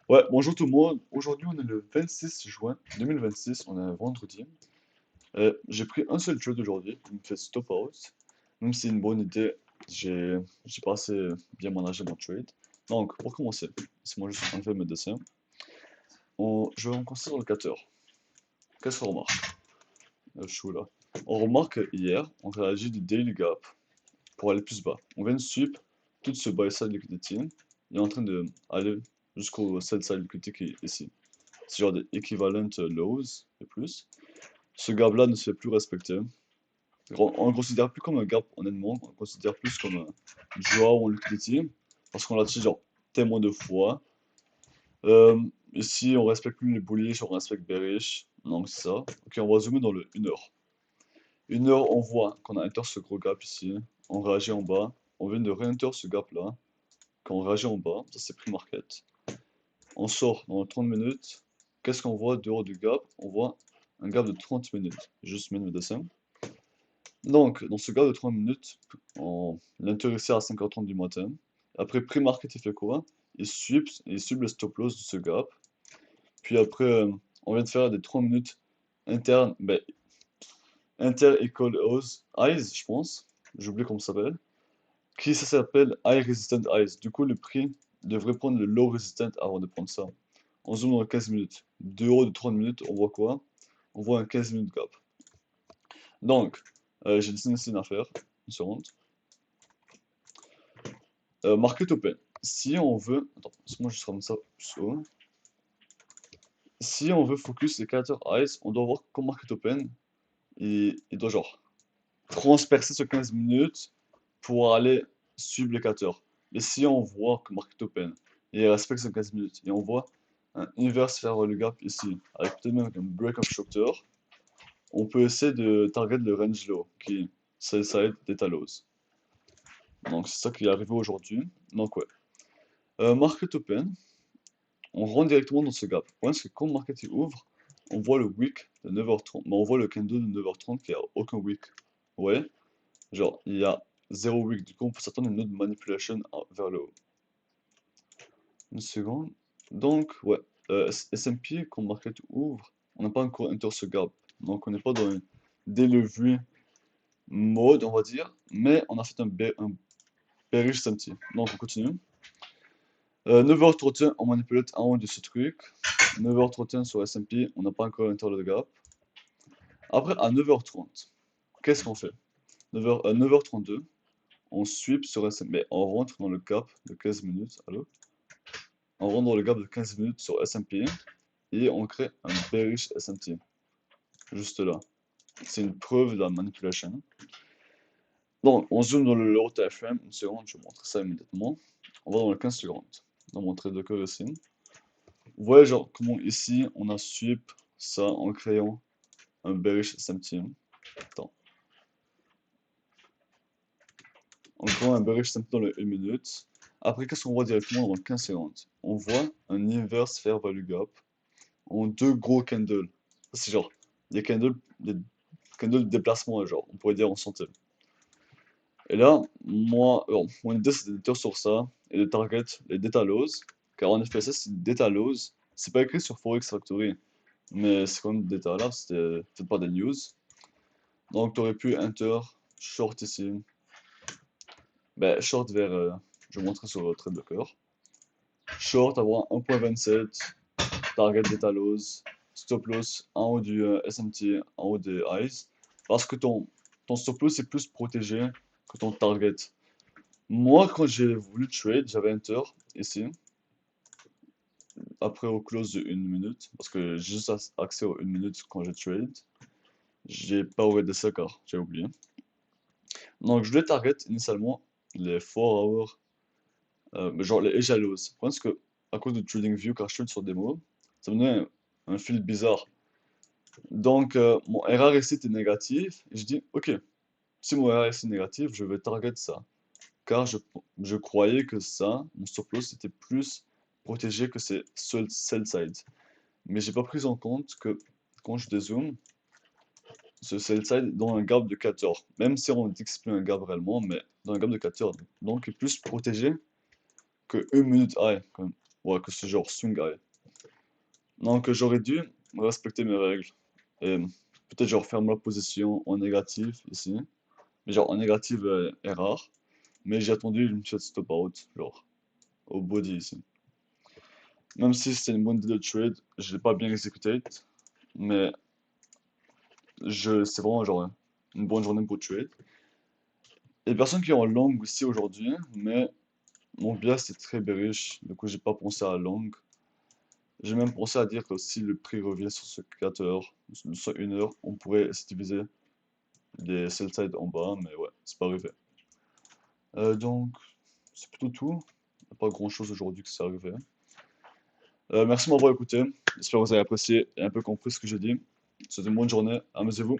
Ouais, bonjour tout le monde. Aujourd'hui, on est le 26 juin 2026, on est un vendredi. J'ai pris un seul trade aujourd'hui, il me fait stop out. Même si c'est une bonne idée, j'ai pas assez bien managé mon trade. Donc, pour commencer, c'est moi juste enlever mes dessins. Je vais me concentrer sur le 4 heures. Qu'est-ce qu'on remarque? Je suis là. On remarque que hier, on réagit du daily gap pour aller plus bas. On vient de sweep tout ce buy side liquidity. Il est en train de aller jusqu'au sell side liquidity qui est ici. C'est genre des equivalent lows et plus. Ce gap-là ne se fait plus respecter. On le considère plus comme un gap, honnêtement. On le considère plus comme un draw en liquidity. Parce qu'on l'a dit genre tellement de fois. Ici, on respecte plus les bullish, on respecte bearish. Donc c'est ça. Ok, on va zoomer dans le 1 heure. 1 heure, on voit qu'on a enter ce gros gap ici. On réagit en bas. On vient de re-enter ce gap-là. Quand on réagit en bas, ça c'est pre-market. On sort dans 30 minutes. Qu'est-ce qu'on voit dehors du gap? On voit un gap de 30 minutes. Juste mettre mes dessins. Donc, dans ce gap de 30 minutes, on l'intéressait à 5h30 du matin. Après, pre-market, il fait quoi? Il suit le stop loss de ce gap. Puis après, on vient de faire des 30 minutes internes, ben, inter-equal highs, je pense. J'ai oublié comment ça s'appelle. Qui ça s'appelle high resistant highs. Du coup, le prix devrait prendre le low resistant avant de prendre ça. On zoome dans 15 minutes. De haut de 30 minutes, on voit quoi? On voit un 15 minutes gap. Donc, j'ai dessiné ici une affaire, une seconde. Market open. Si on veut. Attends, moi je ramène ça plus haut. Si on veut focus les créateurs eyes, on doit voir comme market open, il doit genre transpercer ce 15 minutes pour aller suivre les créateurs. Et si on voit que market open, il respecte ce 15 minutes, et on voit un inverse faire le gap ici, avec peut-être même un break of structure, on peut essayer de target le range low, qui est sell side data lows. Donc c'est ça qui est arrivé aujourd'hui. Donc ouais. Market open, on rentre directement dans ce gap. Le problème, c'est que quand le market il ouvre, on voit le wick de 9h30. Mais on voit le candle de 9h30 qui a aucun wick. Ouais, genre, il y a 0 wick. Du coup, on peut s'attendre à une autre manipulation vers le haut. Une seconde. Donc, ouais, S&P, quand le market ouvre, on n'a pas encore enter ce gap. Donc, on n'est pas dans une delivery mode, on va dire. Mais on a fait un bearish S&P. Donc, on continue. 9h31, on manipulate en haut de ce truc. 9h31 sur S&P, on n'a pas encore enter le gap. Après, à 9h30, qu'est-ce qu'on fait? 9h32, on sweep sur S&P, mais on rentre dans le gap de 15 minutes. Allô? On rentre dans le gap de 15 minutes sur S&P et on crée un bearish S&P. Juste là. C'est une preuve de la manipulation. Donc, on zoome dans le low time frame. Une seconde, je vais montrer ça immédiatement. On va dans le 15 secondes. Dans mon trade de cœur ici. Vous voyez, genre, comment ici, on a sweep ça en créant un bearish S&P. Attends. On prend un bearish simple dans le 1 minute. Après, qu'est-ce qu'on voit directement dans 15 secondes? On voit un inverse fair value gap en deux gros candles. C'est genre des candles de déplacement, genre, on pourrait dire en centaines. Et là, moi, alors, mon idée c'est de sur ça et de target les data lows, car en effet, ça c'est une data lows. C'est pas écrit sur Forex Factory, mais c'est quand même des data là, c'était fait par des news. Donc, tu aurais pu enter short ici, ben, short vers, je vais montrer sur le trade de cœur. Short, avoir 1.27, target data loss, stop loss en haut du SMT, en haut des highs. Parce que ton stop loss est plus protégé que ton target. Moi, quand j'ai voulu trade, j'avais enter ici, après au close de 1 minute, parce que j'ai juste accès aux 1 minute quand je trade. J'ai pas ouvert des car j'ai oublié. Donc je voulais target initialement les 4 hours, genre les edge lows. Le problème c'est que à cause de TradingView, quand je trade sur démo, ça me donnait un fil bizarre. Donc, mon RRSI était négatif. Et je dis, ok, si mon RRSI est négatif, je vais target ça. Car je croyais que ça, mon stop loss, était plus protégé que ces sell side. Mais j'ai pas pris en compte que quand je dézoome, ce sell side est dans un gap de 4 heures. Même si on dit que c'est plus un gap réellement, mais dans un gap de 4 heures. Donc, il est plus protégé que 1 minute high. Ouais, que c'est genre swing high. Donc j'aurais dû respecter mes règles. Et peut-être genre faire ma position en négatif ici. Mais genre en négatif est rare. Mais j'ai attendu une shot stop out, genre au body ici. Même si c'était une bonne idée de trade, je l'ai pas bien exécuté. Mais c'est vraiment genre une bonne journée pour trade. Il y a des personnes qui ont long aussi aujourd'hui, mais mon bias est très bearish, du coup j'ai pas pensé à long. J'ai même pensé à dire que si le prix revient sur ce 4 heures, sur 1 heure, on pourrait se diviser les sell side en bas, mais ouais, c'est pas arrivé. Donc, c'est plutôt tout. Il n'y a pas grand chose aujourd'hui que c'est arrivé. Merci de m'avoir écouté. J'espère que vous avez apprécié et un peu compris ce que j'ai dit. C'était une bonne journée. Amusez-vous.